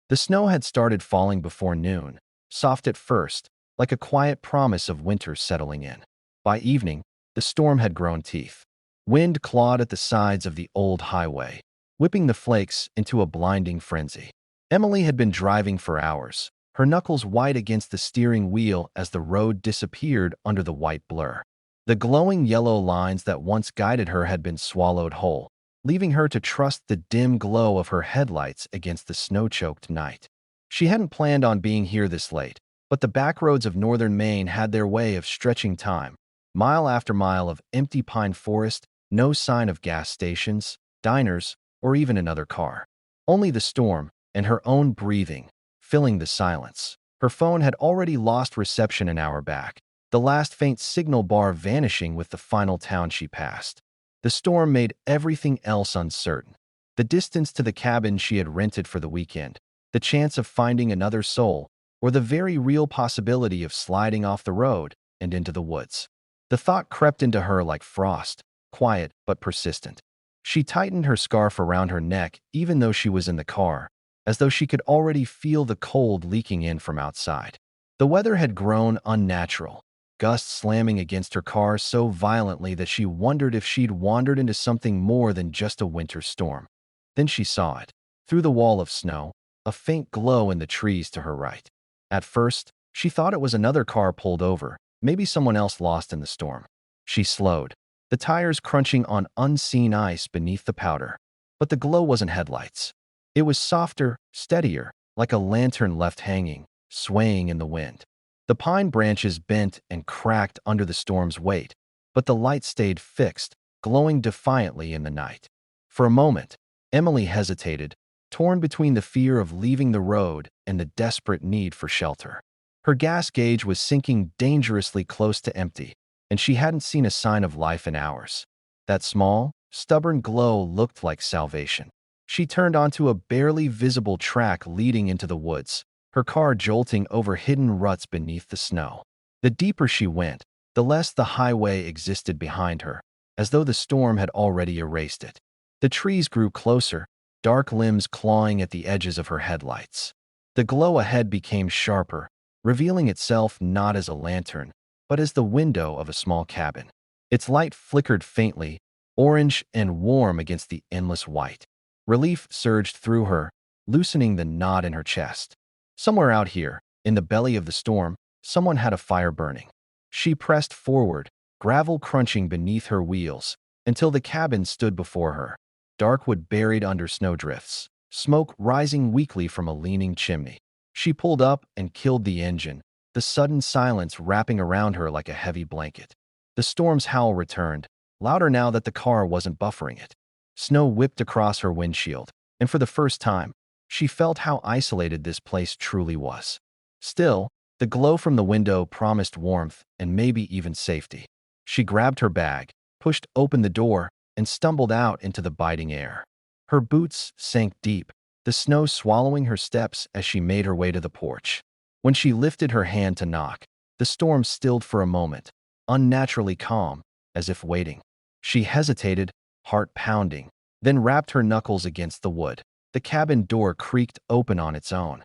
The snow had started falling before noon, soft at first, like a quiet promise of winter settling in. By evening, the storm had grown teeth. Wind clawed at the sides of the old highway, whipping the flakes into a blinding frenzy. Emily had been driving for hours, her knuckles white against the steering wheel as the road disappeared under the white blur. The glowing yellow lines that once guided her had been swallowed whole, leaving her to trust the dim glow of her headlights against the snow-choked night. She hadn't planned on being here this late, but the backroads of northern Maine had their way of stretching time. Mile after mile of empty pine forest, no sign of gas stations, diners, or even another car. Only the storm and her own breathing, filling the silence. Her phone had already lost reception an hour back, the last faint signal bar vanishing with the final town she passed. The storm made everything else uncertain. The distance to the cabin she had rented for the weekend, the chance of finding another soul, or the very real possibility of sliding off the road and into the woods. The thought crept into her like frost, quiet but persistent. She tightened her scarf around her neck even though she was in the car, as though she could already feel the cold leaking in from outside. The weather had grown unnatural, gusts slamming against her car so violently that she wondered if she'd wandered into something more than just a winter storm. Then she saw it. Through the wall of snow, a faint glow in the trees to her right. At first, she thought it was another car pulled over, maybe someone else lost in the storm. She slowed, the tires crunching on unseen ice beneath the powder. But the glow wasn't headlights. It was softer, steadier, like a lantern left hanging, swaying in the wind. The pine branches bent and cracked under the storm's weight, but the light stayed fixed, glowing defiantly in the night. For a moment, Emily hesitated, torn between the fear of leaving the road and the desperate need for shelter. Her gas gauge was sinking dangerously close to empty, and she hadn't seen a sign of life in hours. That small, stubborn glow looked like salvation. She turned onto a barely visible track leading into the woods, her car jolting over hidden ruts beneath the snow. The deeper she went, the less the highway existed behind her, as though the storm had already erased it. The trees grew closer, dark limbs clawing at the edges of her headlights. The glow ahead became sharper, revealing itself not as a lantern, but as the window of a small cabin. Its light flickered faintly, orange and warm against the endless white. Relief surged through her, loosening the knot in her chest. Somewhere out here, in the belly of the storm, someone had a fire burning. She pressed forward, gravel crunching beneath her wheels, until the cabin stood before her, dark wood buried under snowdrifts, smoke rising weakly from a leaning chimney. She pulled up and killed the engine, the sudden silence wrapping around her like a heavy blanket. The storm's howl returned, louder now that the car wasn't buffering it. Snow whipped across her windshield, and for the first time, she felt how isolated this place truly was. Still, the glow from the window promised warmth and maybe even safety. She grabbed her bag, pushed open the door, and stumbled out into the biting air. Her boots sank deep, the snow swallowing her steps as she made her way to the porch. When she lifted her hand to knock, the storm stilled for a moment, unnaturally calm, as if waiting. She hesitated, heart pounding, then rapped her knuckles against the wood. The cabin door creaked open on its own.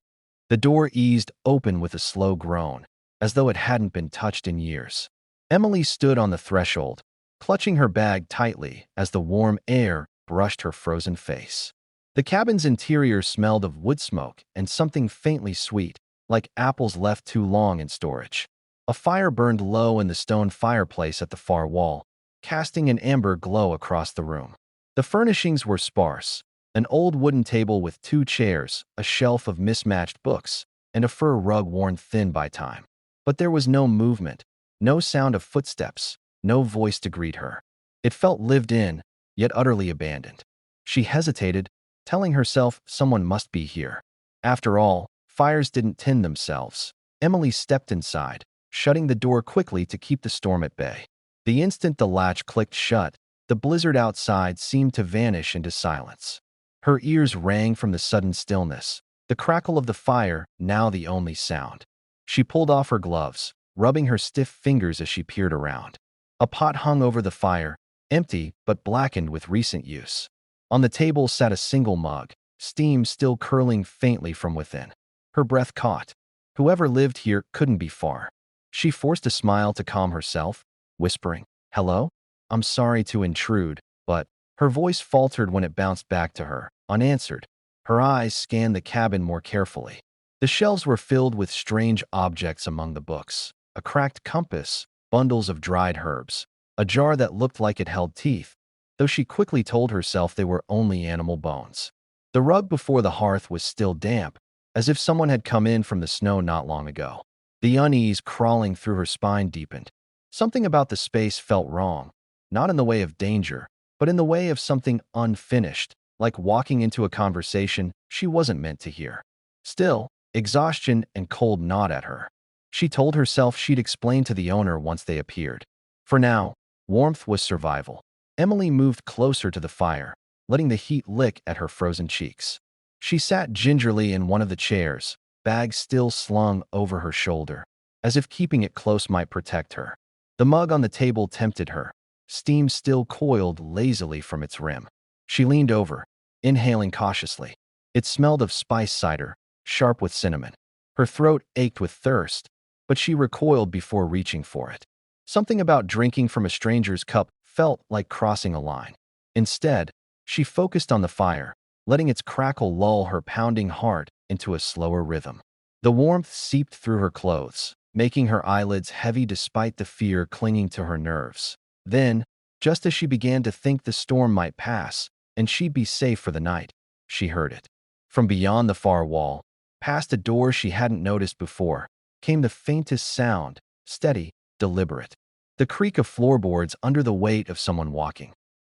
The door eased open with a slow groan, as though it hadn't been touched in years. Emily stood on the threshold, clutching her bag tightly as the warm air brushed her frozen face. The cabin's interior smelled of wood smoke and something faintly sweet, like apples left too long in storage. A fire burned low in the stone fireplace at the far wall, casting an amber glow across the room. The furnishings were sparse. An old wooden table with 2 chairs, a shelf of mismatched books, and a fur rug worn thin by time. But there was no movement, no sound of footsteps, no voice to greet her. It felt lived in, yet utterly abandoned. She hesitated, telling herself someone must be here. After all, fires didn't tend themselves. Emily stepped inside, shutting the door quickly to keep the storm at bay. The instant the latch clicked shut, the blizzard outside seemed to vanish into silence. Her ears rang from the sudden stillness, the crackle of the fire now the only sound. She pulled off her gloves, rubbing her stiff fingers as she peered around. A pot hung over the fire, empty but blackened with recent use. On the table sat a single mug, steam still curling faintly from within. Her breath caught. Whoever lived here couldn't be far. She forced a smile to calm herself, whispering, "Hello? I'm sorry to intrude," but her voice faltered when it bounced back to her, unanswered. Her eyes scanned the cabin more carefully. The shelves were filled with strange objects among the books. A cracked compass, bundles of dried herbs, a jar that looked like it held teeth, though she quickly told herself they were only animal bones. The rug before the hearth was still damp, as if someone had come in from the snow not long ago. The unease crawling through her spine deepened. Something about the space felt wrong, not in the way of danger, but in the way of something unfinished, like walking into a conversation she wasn't meant to hear. Still, exhaustion and cold gnawed at her. She told herself she'd explain to the owner once they appeared. For now, warmth was survival. Emily moved closer to the fire, letting the heat lick at her frozen cheeks. She sat gingerly in one of the chairs, bag still slung over her shoulder, as if keeping it close might protect her. The mug on the table tempted her, steam still coiled lazily from its rim. She leaned over, inhaling cautiously. It smelled of spice cider, sharp with cinnamon. Her throat ached with thirst, but she recoiled before reaching for it. Something about drinking from a stranger's cup felt like crossing a line. Instead, she focused on the fire, letting its crackle lull her pounding heart into a slower rhythm. The warmth seeped through her clothes, making her eyelids heavy despite the fear clinging to her nerves. Then, just as she began to think the storm might pass and she'd be safe for the night, she heard it. From beyond the far wall, past a door she hadn't noticed before, came the faintest sound, steady, deliberate. The creak of floorboards under the weight of someone walking.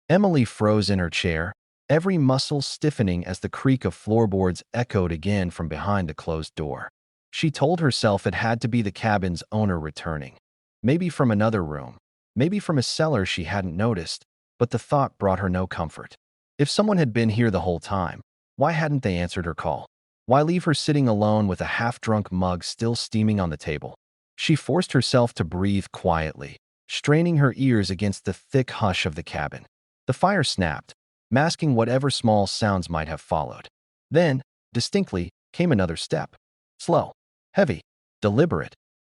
Emily froze in her chair, every muscle stiffening as the creak of floorboards echoed again from behind the closed door. She told herself it had to be the cabin's owner returning. Maybe from another room, maybe from a cellar she hadn't noticed, but the thought brought her no comfort. If someone had been here the whole time, why hadn't they answered her call? Why leave her sitting alone with a half-drunk mug still steaming on the table? She forced herself to breathe quietly, straining her ears against the thick hush of the cabin. The fire snapped, masking whatever small sounds might have followed. Then, distinctly, came another step. Slow, heavy, deliberate.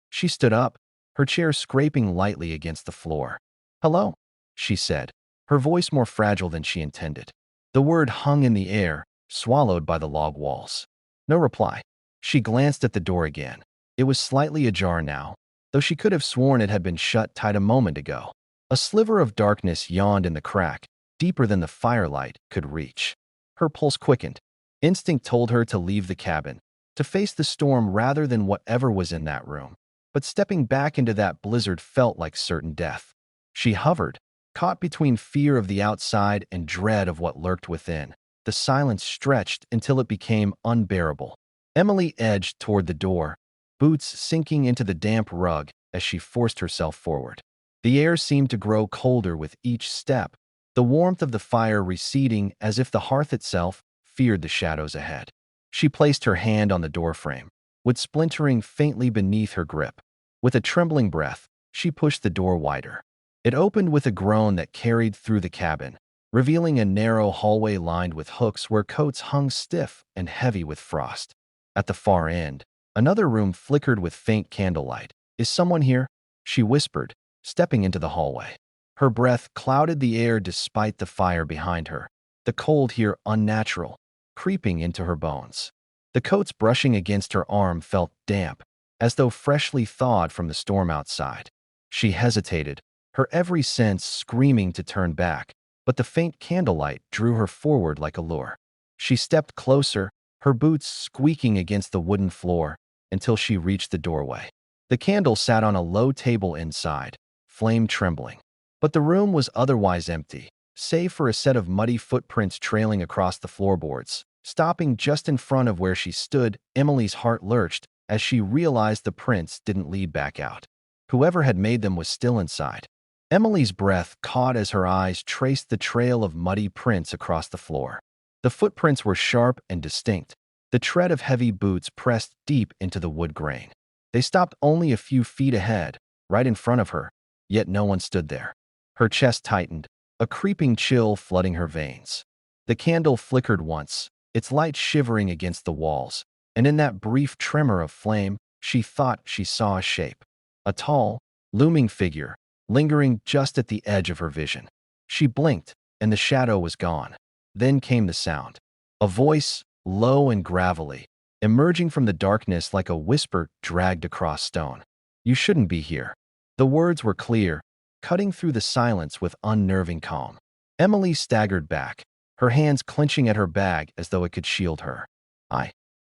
She stood up, her chair scraping lightly against the floor. "Hello," she said, her voice more fragile than she intended. The word hung in the air, swallowed by the log walls. No reply. She glanced at the door again. It was slightly ajar now, though she could have sworn it had been shut tight a moment ago. A sliver of darkness yawned in the crack, deeper than the firelight could reach. Her pulse quickened. Instinct told her to leave the cabin, to face the storm rather than whatever was in that room. But stepping back into that blizzard felt like certain death. She hovered, caught between fear of the outside and dread of what lurked within. The silence stretched until it became unbearable. Emily edged toward the door, boots sinking into the damp rug as she forced herself forward. The air seemed to grow colder with each step, the warmth of the fire receding as if the hearth itself feared the shadows ahead. She placed her hand on the doorframe, wood splintering faintly beneath her grip. With a trembling breath, she pushed the door wider. It opened with a groan that carried through the cabin, revealing a narrow hallway lined with hooks where coats hung stiff and heavy with frost. At the far end, another room flickered with faint candlelight. "Is someone here?" she whispered, stepping into the hallway. Her breath clouded the air despite the fire behind her, the cold here unnatural, creeping into her bones. The coats brushing against her arm felt damp, as though freshly thawed from the storm outside. She hesitated, her every sense screaming to turn back, but the faint candlelight drew her forward like a lure. She stepped closer, her boots squeaking against the wooden floor, until she reached the doorway. The candle sat on a low table inside, flame trembling. But the room was otherwise empty, save for a set of muddy footprints trailing across the floorboards. Stopping just in front of where she stood, Emily's heart lurched as she realized the prints didn't lead back out. Whoever had made them was still inside. Emily's breath caught as her eyes traced the trail of muddy prints across the floor. The footprints were sharp and distinct, the tread of heavy boots pressed deep into the wood grain. They stopped only a few feet ahead, right in front of her, yet no one stood there. Her chest tightened, a creeping chill flooding her veins. The candle flickered once, its light shivering against the walls, and in that brief tremor of flame, she thought she saw a shape. A tall, looming figure, lingering just at the edge of her vision. She blinked, and the shadow was gone. Then came the sound. A voice, low and gravelly, emerging from the darkness like a whisper dragged across stone. "You shouldn't be here." The words were clear, cutting through the silence with unnerving calm. Emily staggered back, her hands clenching at her bag as though it could shield her.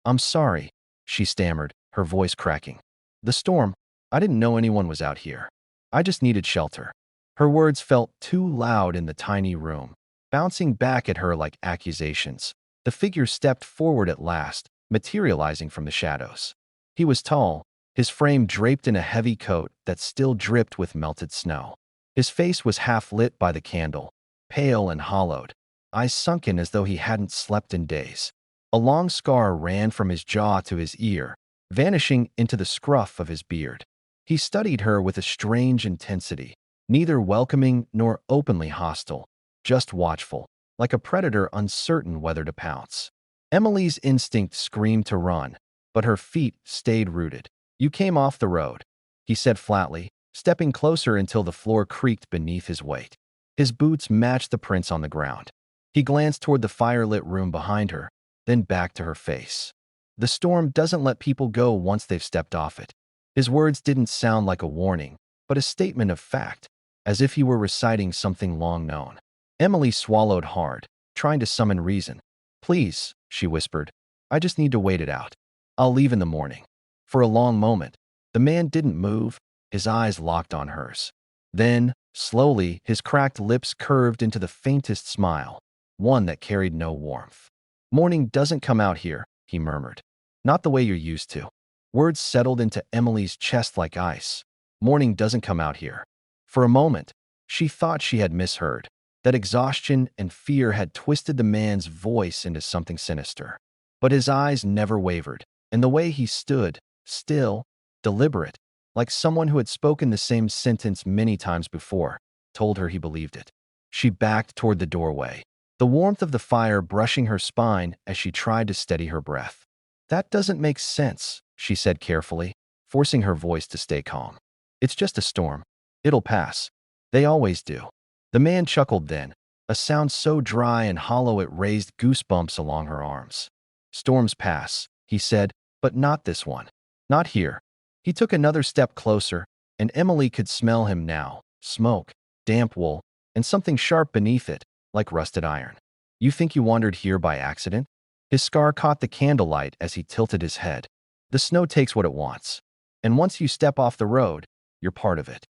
I'm sorry," she stammered, her voice cracking. "The storm, I didn't know anyone was out here. I just needed shelter." Her words felt too loud in the tiny room, bouncing back at her like accusations. The figure stepped forward at last, materializing from the shadows. He was tall, his frame draped in a heavy coat that still dripped with melted snow. His face was half lit by the candle, pale and hollowed, eyes sunken as though he hadn't slept in days. A long scar ran from his jaw to his ear, vanishing into the scruff of his beard. He studied her with a strange intensity, neither welcoming nor openly hostile, just watchful, like a predator uncertain whether to pounce. Emily's instinct screamed to run, but her feet stayed rooted. "You came off the road," he said flatly, stepping closer until the floor creaked beneath his weight. His boots matched the prints on the ground. He glanced toward the firelit room behind her, then back to her face. "The storm doesn't let people go once they've stepped off it." His words didn't sound like a warning, but a statement of fact, as if he were reciting something long known. Emily swallowed hard, trying to summon reason. "Please," she whispered, "I just need to wait it out. I'll leave in the morning." For a long moment, the man didn't move, his eyes locked on hers. Then, slowly, his cracked lips curved into the faintest smile, one that carried no warmth. "Morning doesn't come out here," he murmured. "Not the way you're used to." Words settled into Emily's chest like ice. "Morning doesn't come out here." For a moment, she thought she had misheard, that exhaustion and fear had twisted the man's voice into something sinister. But his eyes never wavered, and the way he stood, still, deliberate, like someone who had spoken the same sentence many times before, told her he believed it. She backed toward the doorway, the warmth of the fire brushing her spine as she tried to steady her breath. "That doesn't make sense," she said carefully, forcing her voice to stay calm. "It's just a storm. It'll pass. They always do." The man chuckled then, a sound so dry and hollow it raised goosebumps along her arms. "Storms pass," he said, "but not this one. Not here." He took another step closer, and Emily could smell him now. Smoke, damp wool, and something sharp beneath it, like rusted iron. "You think you wandered here by accident?" His scar caught the candlelight as he tilted his head. "The snow takes what it wants. And once you step off the road, you're part of it."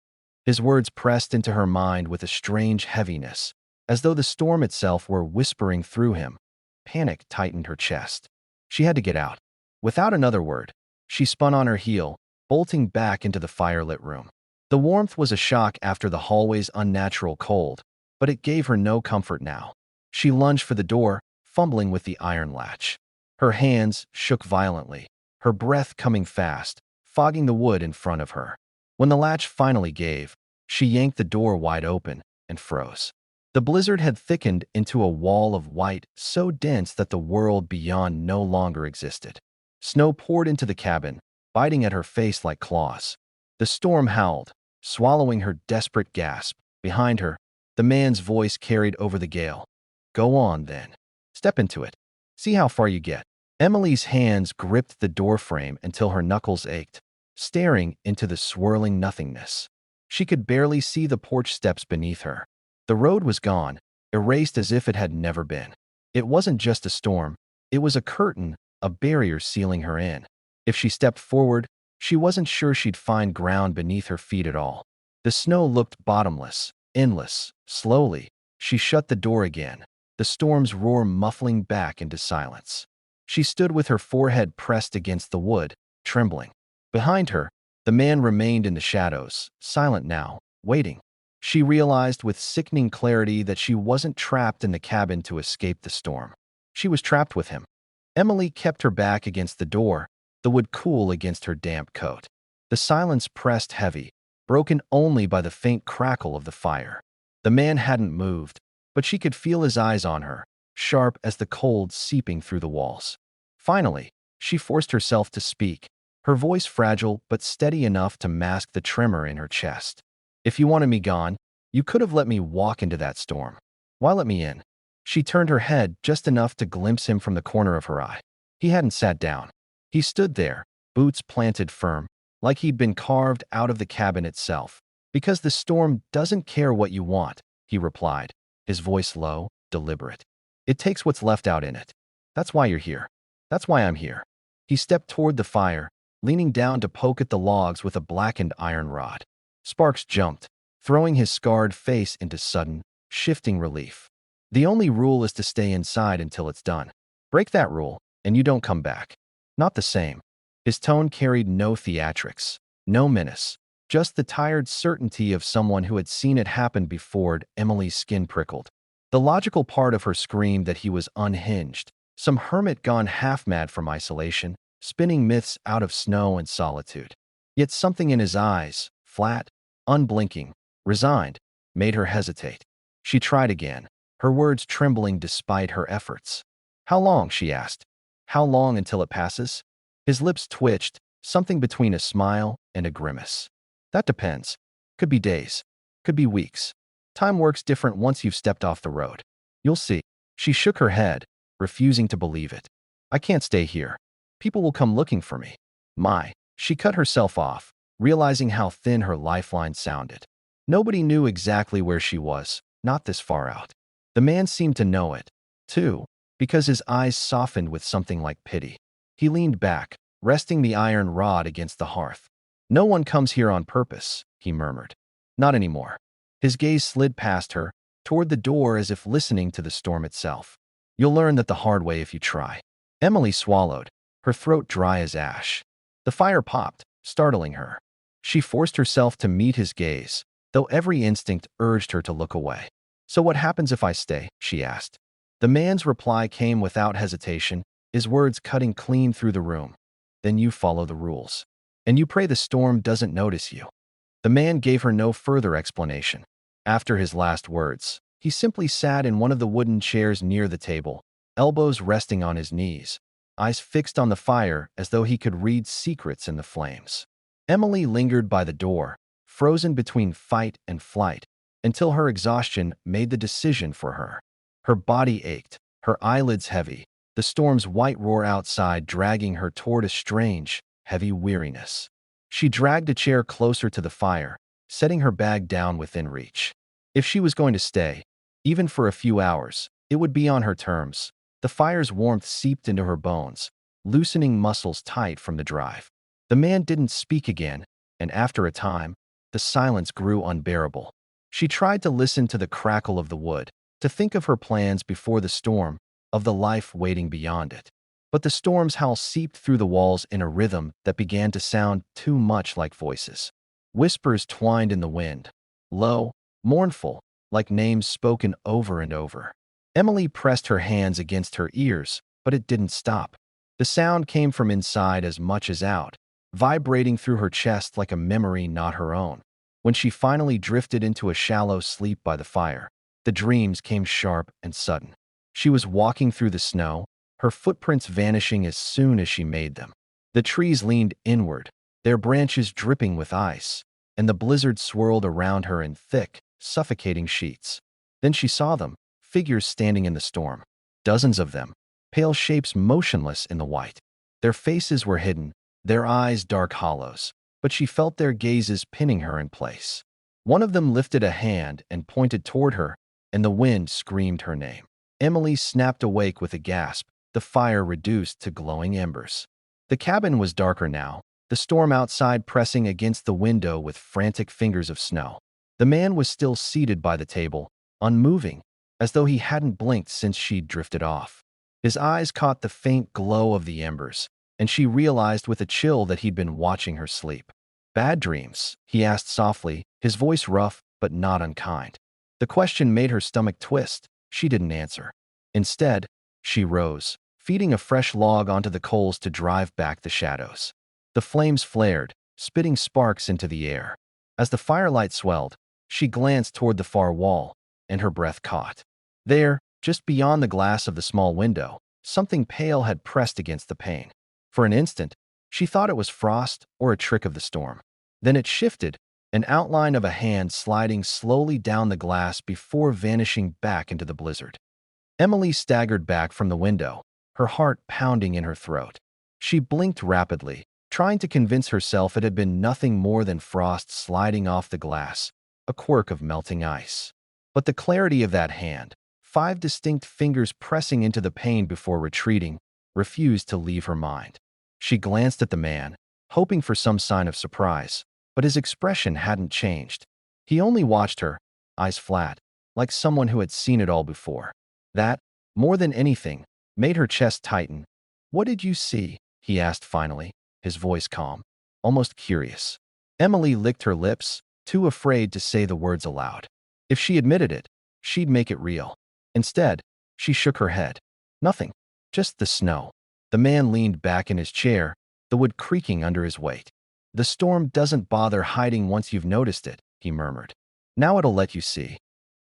His words pressed into her mind with a strange heaviness, as though the storm itself were whispering through him. Panic tightened her chest. She had to get out. Without another word, she spun on her heel, bolting back into the firelit room. The warmth was a shock after the hallway's unnatural cold, but it gave her no comfort now. She lunged for the door, fumbling with the iron latch. Her hands shook violently, her breath coming fast, fogging the wood in front of her. When the latch finally gave, she yanked the door wide open and froze. The blizzard had thickened into a wall of white so dense that the world beyond no longer existed. Snow poured into the cabin, biting at her face like claws. The storm howled, swallowing her desperate gasp. Behind her, the man's voice carried over the gale. "Go on, then. Step into it. See how far you get." Emily's hands gripped the doorframe until her knuckles ached, staring into the swirling nothingness. She could barely see the porch steps beneath her. The road was gone, erased as if it had never been. It wasn't just a storm. It was a curtain, a barrier sealing her in. If she stepped forward, she wasn't sure she'd find ground beneath her feet at all. The snow looked bottomless, endless. Slowly, she shut the door again, the storm's roar muffling back into silence. She stood with her forehead pressed against the wood, trembling. Behind her, the man remained in the shadows, silent now, waiting. She realized with sickening clarity that she wasn't trapped in the cabin to escape the storm. She was trapped with him. Emily kept her back against the door, the wood cool against her damp coat. The silence pressed heavy, broken only by the faint crackle of the fire. The man hadn't moved, but she could feel his eyes on her, sharp as the cold seeping through the walls. Finally, she forced herself to speak, her voice fragile but steady enough to mask the tremor in her chest. "If you wanted me gone, you could have let me walk into that storm. Why let me in?" She turned her head just enough to glimpse him from the corner of her eye. He hadn't sat down. He stood there, boots planted firm, like he'd been carved out of the cabin itself. "Because the storm doesn't care what you want," he replied, his voice low, deliberate. "It takes what's left out in it. That's why you're here. That's why I'm here." He stepped toward the fire, leaning down to poke at the logs with a blackened iron rod. Sparks jumped, throwing his scarred face into sudden, shifting relief. "The only rule is to stay inside until it's done. Break that rule, and you don't come back." Not the same. His tone carried no theatrics, no menace, just the tired certainty of someone who had seen it happen before. Emily's skin prickled. The logical part of her screamed that he was unhinged, some hermit gone half-mad from isolation, spinning myths out of snow and solitude. Yet something in his eyes, flat, unblinking, resigned, made her hesitate. She tried again, her words trembling despite her efforts. "How long?" she asked. "How long until it passes?" His lips twitched, something between a smile and a grimace. "That depends. Could be days. Could be weeks. Time works different once you've stepped off the road. You'll see." She shook her head, refusing to believe it. "I can't stay here. People will come looking for me." She cut herself off, realizing how thin her lifeline sounded. Nobody knew exactly where she was, not this far out. The man seemed to know it, too, because his eyes softened with something like pity. He leaned back, resting the iron rod against the hearth. "No one comes here on purpose," he murmured. "Not anymore." His gaze slid past her, toward the door as if listening to the storm itself. "You'll learn that the hard way if you try." Emily swallowed, her throat dry as ash. The fire popped, startling her. She forced herself to meet his gaze, though every instinct urged her to look away. "So what happens if I stay?" she asked. The man's reply came without hesitation, his words cutting clean through the room. "Then you follow the rules. And you pray the storm doesn't notice you." The man gave her no further explanation. After his last words, he simply sat in one of the wooden chairs near the table, elbows resting on his knees, eyes fixed on the fire as though he could read secrets in the flames. Emily lingered by the door, frozen between fight and flight, until her exhaustion made the decision for her. Her body ached, her eyelids heavy, the storm's white roar outside dragging her toward a strange, heavy weariness. She dragged a chair closer to the fire, setting her bag down within reach. If she was going to stay, even for a few hours, it would be on her terms. The fire's warmth seeped into her bones, loosening muscles tight from the drive. The man didn't speak again, and after a time, the silence grew unbearable. She tried to listen to the crackle of the wood, to think of her plans before the storm, of the life waiting beyond it. But the storm's howl seeped through the walls in a rhythm that began to sound too much like voices. Whispers twined in the wind, low, mournful, like names spoken over and over. Emily pressed her hands against her ears, but it didn't stop. The sound came from inside as much as out, vibrating through her chest like a memory not her own. When she finally drifted into a shallow sleep by the fire, the dreams came sharp and sudden. She was walking through the snow, her footprints vanishing as soon as she made them. The trees leaned inward, their branches dripping with ice, and the blizzard swirled around her in thick, suffocating sheets. Then she saw them, figures standing in the storm. Dozens of them, pale shapes motionless in the white. Their faces were hidden, their eyes dark hollows, but she felt their gazes pinning her in place. One of them lifted a hand and pointed toward her, and the wind screamed her name. Emily snapped awake with a gasp, the fire reduced to glowing embers. The cabin was darker now, the storm outside pressing against the window with frantic fingers of snow. The man was still seated by the table, unmoving, as though he hadn't blinked since she'd drifted off. His eyes caught the faint glow of the embers, and she realized with a chill that he'd been watching her sleep. "Bad dreams?" he asked softly, his voice rough but not unkind. The question made her stomach twist. She didn't answer. Instead, she rose, feeding a fresh log onto the coals to drive back the shadows. The flames flared, spitting sparks into the air. As the firelight swelled, she glanced toward the far wall, and her breath caught. There, Just beyond the glass of the small window, something pale had pressed against the pane. For an instant, she thought it was frost or a trick of the storm. Then it shifted, an outline of a hand sliding slowly down the glass before vanishing back into the blizzard. Emily staggered back from the window, her heart pounding in her throat. She blinked rapidly, trying to convince herself it had been nothing more than frost sliding off the glass, a quirk of melting ice. But the clarity of that hand, 5 distinct fingers pressing into the pane before retreating, refused to leave her mind. She glanced at the man, hoping for some sign of surprise, but his expression hadn't changed. He only watched her, eyes flat, like someone who had seen it all before. That, more than anything, made her chest tighten. "What did you see?" he asked finally, his voice calm, almost curious. Emily licked her lips, too afraid to say the words aloud. If she admitted it, she'd make it real. Instead, she shook her head. "Nothing. Just the snow." The man leaned back in his chair, the wood creaking under his weight. "The storm doesn't bother hiding once you've noticed it," he murmured. "Now it'll let you see."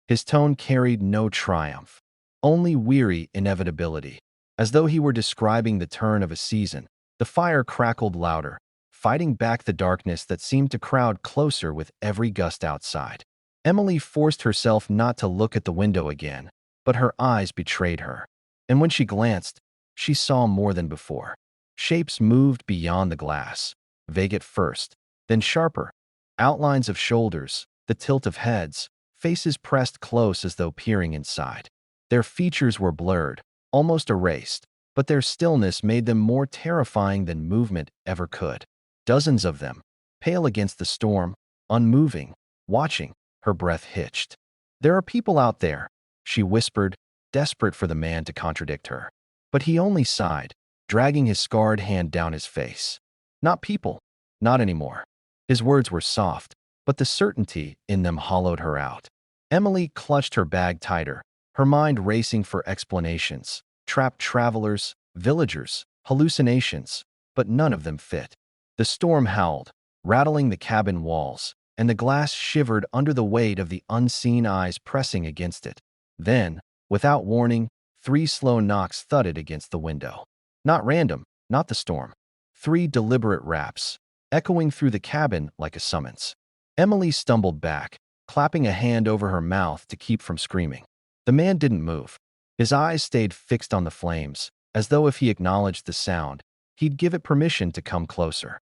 His tone carried no triumph, only weary inevitability. As though he were describing the turn of a season, the fire crackled louder, fighting back the darkness that seemed to crowd closer with every gust outside. Emily forced herself not to look at the window again, but her eyes betrayed her. And when she glanced, she saw more than before. Shapes moved beyond the glass, vague at first, then sharper. Outlines of shoulders, the tilt of heads, faces pressed close as though peering inside. Their features were blurred, almost erased, but their stillness made them more terrifying than movement ever could. Dozens of them, pale against the storm, unmoving, watching. Her breath hitched. "There are people out there," she whispered, desperate for the man to contradict her. But he only sighed, dragging his scarred hand down his face. "Not people. Not anymore." His words were soft, but the certainty in them hollowed her out. Emily clutched her bag tighter, her mind racing for explanations. Trapped travelers, villagers, hallucinations, but none of them fit. The storm howled, rattling the cabin walls, and the glass shivered under the weight of the unseen eyes pressing against it. Then, without warning, 3 slow knocks thudded against the window. Not random, not the storm. 3 deliberate raps, echoing through the cabin like a summons. Emily stumbled back, clapping a hand over her mouth to keep from screaming. The man didn't move. His eyes stayed fixed on the flames, as though if he acknowledged the sound, he'd give it permission to come closer.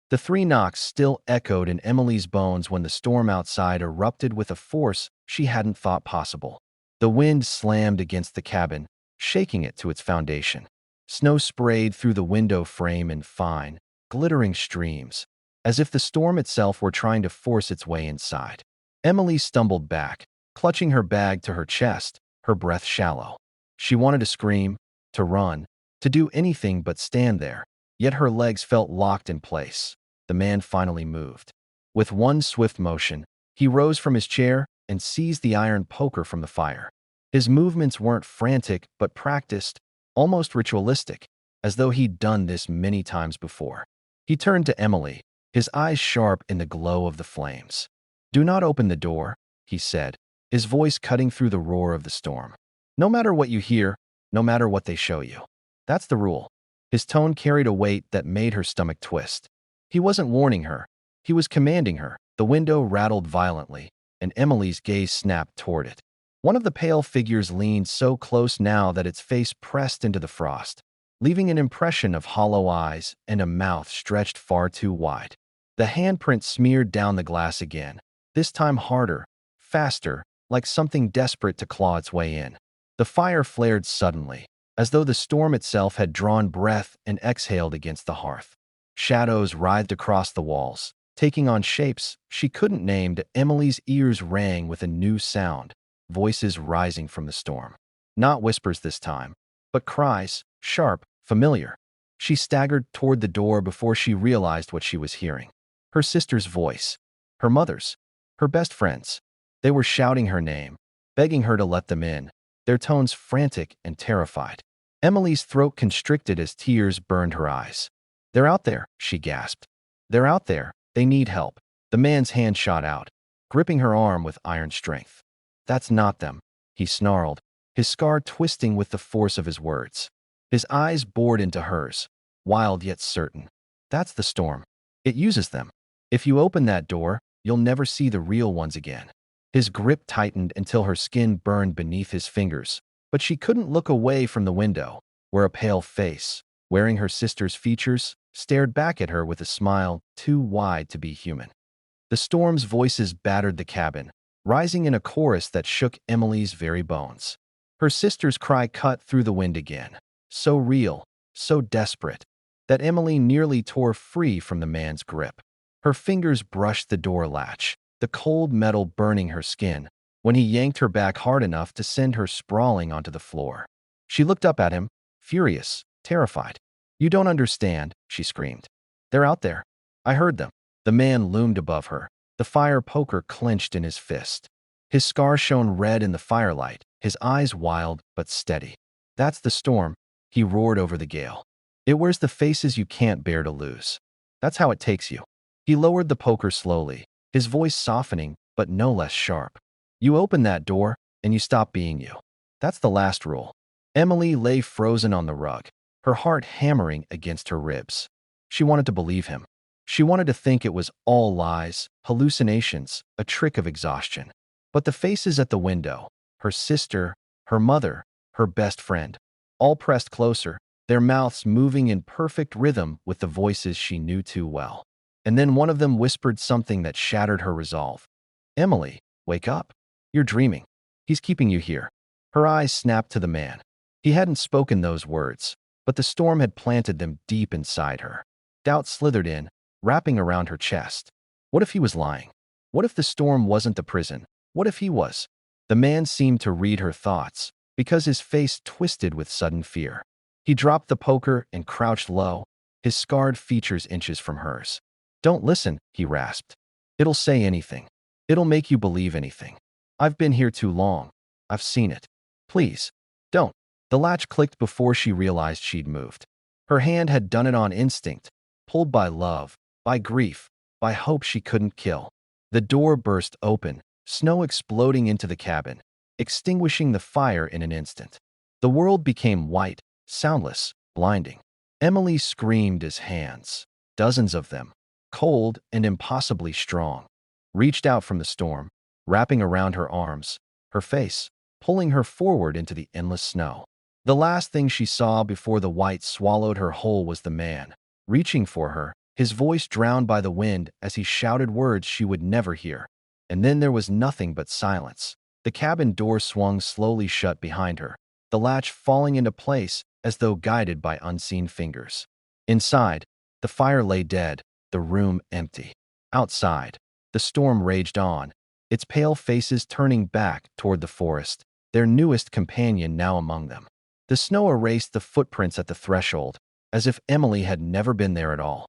The 3 knocks still echoed in Emily's bones when the storm outside erupted with a force she hadn't thought possible. The wind slammed against the cabin, shaking it to its foundation. Snow sprayed through the window frame in fine, glittering streams, as if the storm itself were trying to force its way inside. Emily stumbled back, clutching her bag to her chest, her breath shallow. She wanted to scream, to run, to do anything but stand there, yet her legs felt locked in place. The man finally moved. With one swift motion, he rose from his chair and seized the iron poker from the fire. His movements weren't frantic but practiced, almost ritualistic, as though he'd done this many times before. He turned to Emily, his eyes sharp in the glow of the flames. "Do not open the door," he said, his voice cutting through the roar of the storm. "No matter what you hear, no matter what they show you. That's the rule." His tone carried a weight that made her stomach twist. He wasn't warning her. He was commanding her. The window rattled violently, and Emily's gaze snapped toward it. One of the pale figures leaned so close now that its face pressed into the frost, leaving an impression of hollow eyes and a mouth stretched far too wide. The handprint smeared down the glass again, this time harder, faster, like something desperate to claw its way in. The fire flared suddenly, as though the storm itself had drawn breath and exhaled against the hearth. Shadows writhed across the walls, taking on shapes she couldn't name. Emily's ears rang with a new sound, voices rising from the storm. Not whispers this time, but cries, sharp, familiar. She staggered toward the door before she realized what she was hearing. Her sister's voice, her mother's, her best friend's. They were shouting her name, begging her to let them in, their tones frantic and terrified. Emily's throat constricted as tears burned her eyes. "They're out there," she gasped. "They're out there. They need help." The man's hand shot out, gripping her arm with iron strength. "That's not them," he snarled, his scar twisting with the force of his words. His eyes bored into hers, wild yet certain. That's the storm. It uses them. If you open that door, you'll never see the real ones again. His grip tightened until her skin burned beneath his fingers, but she couldn't look away from the window, where a pale face, wearing her sister's features, stared back at her with a smile too wide to be human. The storm's voices battered the cabin, rising in a chorus that shook Emily's very bones. Her sister's cry cut through the wind again, so real, so desperate, that Emily nearly tore free from the man's grip. Her fingers brushed the door latch, the cold metal burning her skin, when he yanked her back hard enough to send her sprawling onto the floor. She looked up at him, furious, terrified. "You don't understand," she screamed. "They're out there. I heard them." The man loomed above her, the fire poker clenched in his fist. His scar shone red in the firelight, his eyes wild but steady. "That's the storm," he roared over the gale. "It wears the faces you can't bear to lose. That's how it takes you." He lowered the poker slowly, his voice softening but no less sharp. "You open that door, and you stop being you. That's the last rule." Emily lay frozen on the rug, her heart hammering against her ribs. She wanted to believe him. She wanted to think it was all lies, hallucinations, a trick of exhaustion. But the faces at the window, her sister, her mother, her best friend, all pressed closer, their mouths moving in perfect rhythm with the voices she knew too well. And then one of them whispered something that shattered her resolve. "Emily, wake up. You're dreaming. He's keeping you here." Her eyes snapped to the man. He hadn't spoken those words, but the storm had planted them deep inside her. Doubt slithered in, wrapping around her chest. What if he was lying? What if the storm wasn't the prison? What if he was? The man seemed to read her thoughts, because his face twisted with sudden fear. He dropped the poker and crouched low, his scarred features inches from hers. "Don't listen," he rasped. "It'll say anything. It'll make you believe anything. I've been here too long. I've seen it. Please, don't." The latch clicked before she realized she'd moved. Her hand had done it on instinct, pulled by love, by grief, by hope she couldn't kill. The door burst open, snow exploding into the cabin, extinguishing the fire in an instant. The world became white, soundless, blinding. Emily screamed as hands, dozens of them, cold and impossibly strong, reached out from the storm, wrapping around her arms, her face, pulling her forward into the endless snow. The last thing she saw before the white swallowed her whole was the man, reaching for her, his voice drowned by the wind as he shouted words she would never hear. And then there was nothing but silence. The cabin door swung slowly shut behind her, the latch falling into place as though guided by unseen fingers. Inside, the fire lay dead, the room empty. Outside, the storm raged on, its pale faces turning back toward the forest, their newest companion now among them. The snow erased the footprints at the threshold, as if Emily had never been there at all.